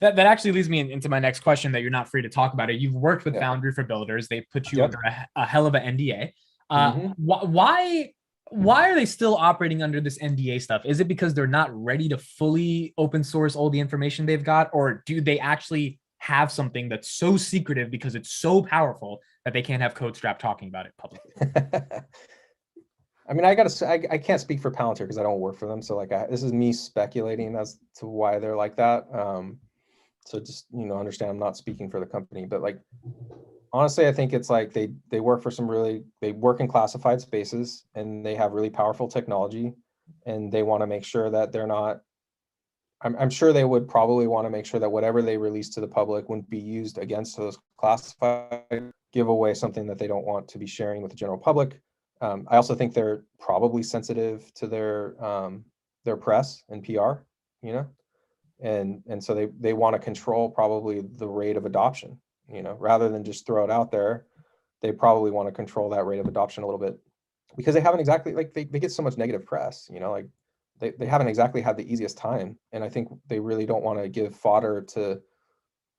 That actually leads me into my next question that you're not free to talk about it. You've worked with Yeah. Foundry for Builders. They put you Yep. under a hell of an NDA. Hmm. Why are they still operating under this NDA stuff? Is it because they're not ready to fully open source all the information they've got, or do they actually have something that's so secretive because it's so powerful that they can't have CodeStrap talking about it publicly? I mean, I can't speak for Palantir because I don't work for them. So like, this is me speculating as to why they're like that. So just, understand I'm not speaking for the company, but like, honestly, I think it's like they work for they work in classified spaces and they have really powerful technology, and they want to make sure that they're not. I'm sure they would probably want to make sure that whatever they release to the public wouldn't be used against those classified, give away something that they don't want to be sharing with the general public. I also think they're probably sensitive to their press and PR, you know, and so they want to control probably the rate of adoption, rather than just throw it out there. They probably want to control that rate of adoption a little bit, because they haven't exactly, like, they get so much negative press, like they haven't exactly had the easiest time. And I think they really don't want to give fodder to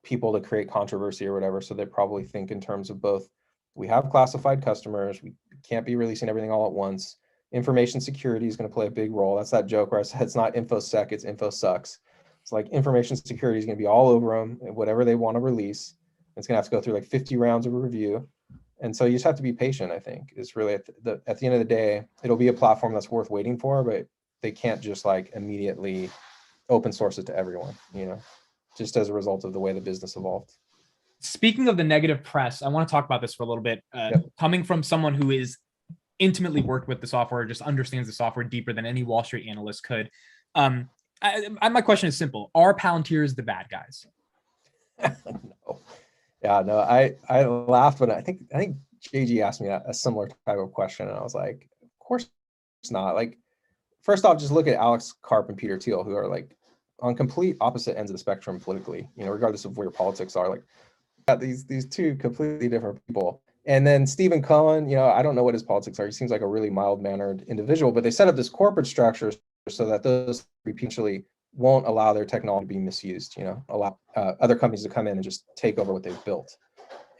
people to create controversy or whatever. So they probably think in terms of both, we have classified customers, we can't be releasing everything all at once. Information security is going to play a big role. That's that joke where I said it's not infosec, it's info sucks. It's like information security is going to be all over them, whatever they want to release. It's going to have to go through like 50 rounds of review. And so you just have to be patient, I think, is really at the end of the day, it'll be a platform that's worth waiting for, but they can't just like immediately open source it to everyone, just as a result of the way the business evolved. Speaking of the negative press, I want to talk about this for a little bit. Yep. Coming from someone who is intimately worked with the software, just understands the software deeper than any Wall Street analyst could. My question is simple: are Palantirs the bad guys? No. Yeah, no, I laughed when I think JG asked me a similar type of question, and I was like, of course it's not. Like, first off, just look at Alex Karp and Peter Thiel, who are like on complete opposite ends of the spectrum politically, regardless of where your politics are. Like, got these two completely different people. And then Stephen Cohen, I don't know what his politics are. He seems like a really mild-mannered individual, but they set up this corporate structure so that those potentially won't allow their technology to be misused, allow other companies to come in and just take over what they've built.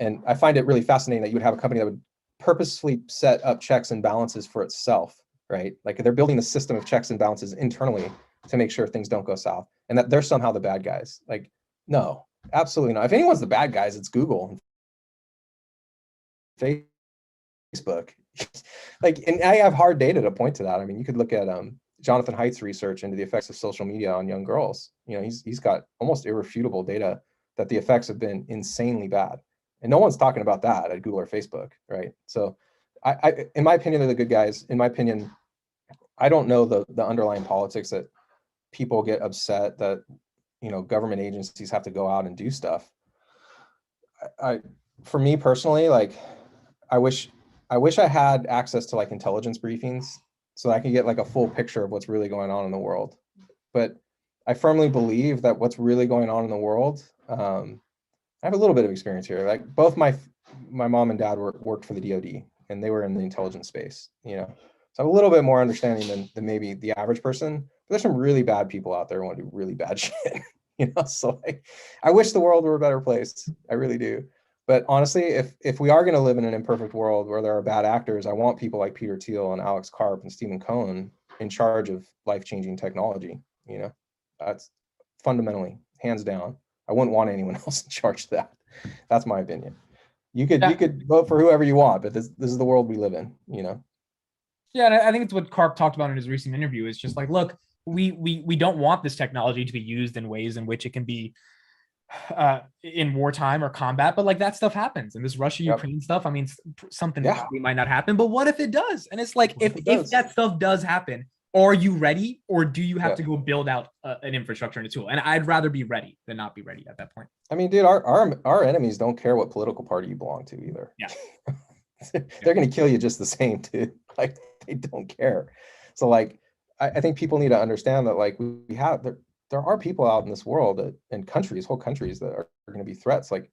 And I find it really fascinating that you would have a company that would purposefully set up checks and balances for itself, right? Like, they're building a system of checks and balances internally to make sure things don't go south, and that they're somehow the bad guys. Like, no, absolutely not. If anyone's the bad guys, it's Google and Facebook. Like, and I have hard data to point to that. I mean, you could look at Jonathan Haidt's research into the effects of social media on young girls. He's got almost irrefutable data that the effects have been insanely bad, and no one's talking about that at Google or Facebook, right? So, in my opinion, they're the good guys. In my opinion, I don't know the underlying politics that people get upset that government agencies have to go out and do stuff. For me personally, like, I wish I had access to like intelligence briefings so that I could get like a full picture of what's really going on in the world. But I firmly believe that what's really going on in the world, I have a little bit of experience here. Like, both my mom and dad worked for the DoD, and they were in the intelligence space, so I have a little bit more understanding than maybe the average person. But there's some really bad people out there who want to do really bad shit, so like, I wish the world were a better place. I really do. But honestly, if we are going to live in an imperfect world where there are bad actors, I want people like Peter Thiel and Alex Karp and Stephen Cohen in charge of life-changing technology. That's fundamentally, hands down. I wouldn't want anyone else in charge of that. That's my opinion. You could vote for whoever you want, but this is the world we live in. Yeah, and I think it's what Karp talked about in his recent interview. Is just like, look, we don't want this technology to be used in ways in which it can be in wartime or combat, but like, that stuff happens. And this Russia-Ukraine stuff, I mean, something probably might not happen, but what if it does? And it's like, if that stuff does happen, are you ready, or do you have to go build out an infrastructure and a tool? And I'd rather be ready than not be ready at that point. I mean, dude, our enemies don't care what political party you belong to either. Yeah. They're going to kill you just the same, dude. Like, they don't care. So like, I think people need to understand that, like, we have there are people out in this world and whole countries that are going to be threats. Like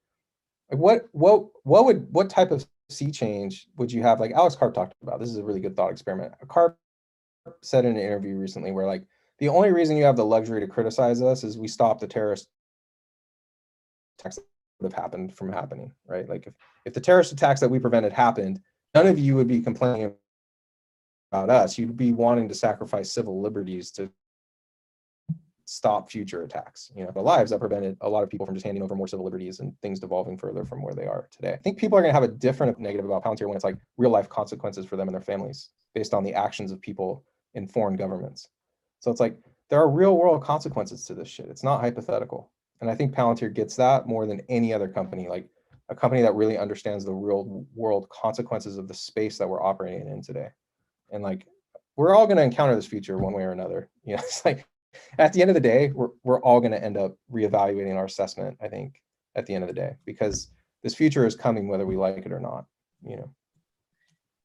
what type of sea change would you have? Like Alex Karp talked about, this is a really good thought experiment. Karp said in an interview recently where, like, the only reason you have the luxury to criticize us is we stopped the terrorist attacks would have happened from happening, right? Like if the terrorist attacks that we prevented happened, none of you would be complaining about us. You'd be wanting to sacrifice civil liberties to stop future attacks. You know, the lives that prevented a lot of people from just handing over more civil liberties and things devolving further from where they are today. I think people are going to have a different negative about Palantir when it's like real life consequences for them and their families based on the actions of people in foreign governments. So it's like there are real world consequences to this shit. It's not hypothetical. And I think Palantir gets that more than any other company, like a company that really understands the real world consequences of the space that we're operating in today. And like, we're all going to encounter this future one way or another. You know, it's like, at the end of the day, we're all going to end up reevaluating our assessment, I think, at the end of the day, because this future is coming whether we like it or not, you know.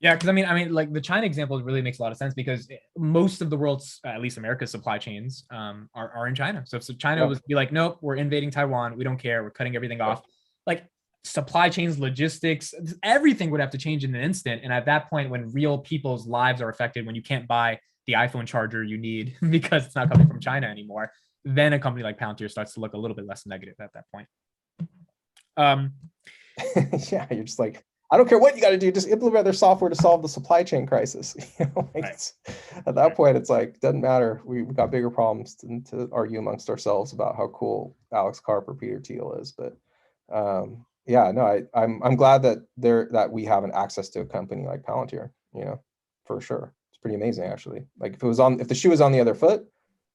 Yeah, because I mean, like the China example really makes a lot of sense because most of the world's, at least America's supply chains, are in China. So if China was be like, nope, we're invading Taiwan, we don't care, we're cutting everything off, like supply chains, logistics, everything would have to change in an instant. And at that point, when real people's lives are affected, when you can't buy the iPhone charger you need because it's not coming from China anymore, then a company like Palantir starts to look a little bit less negative at that point. Yeah, you're just like, I don't care what you got to do, just implement their software to solve the supply chain crisis. You know, like right. At that point, it's like, doesn't matter. We've got bigger problems to argue amongst ourselves about how cool Alex Karp or Peter Thiel is. But yeah, no, I'm glad that we have an access to a company like Palantir, you know, for sure. It's pretty amazing, actually. Like if the shoe was on the other foot,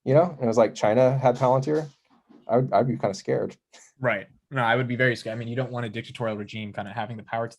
you know, and it was like China had Palantir, I'd be kind of scared. Right. No, I would be very scared. I mean, you don't want a dictatorial regime kind of having the power to that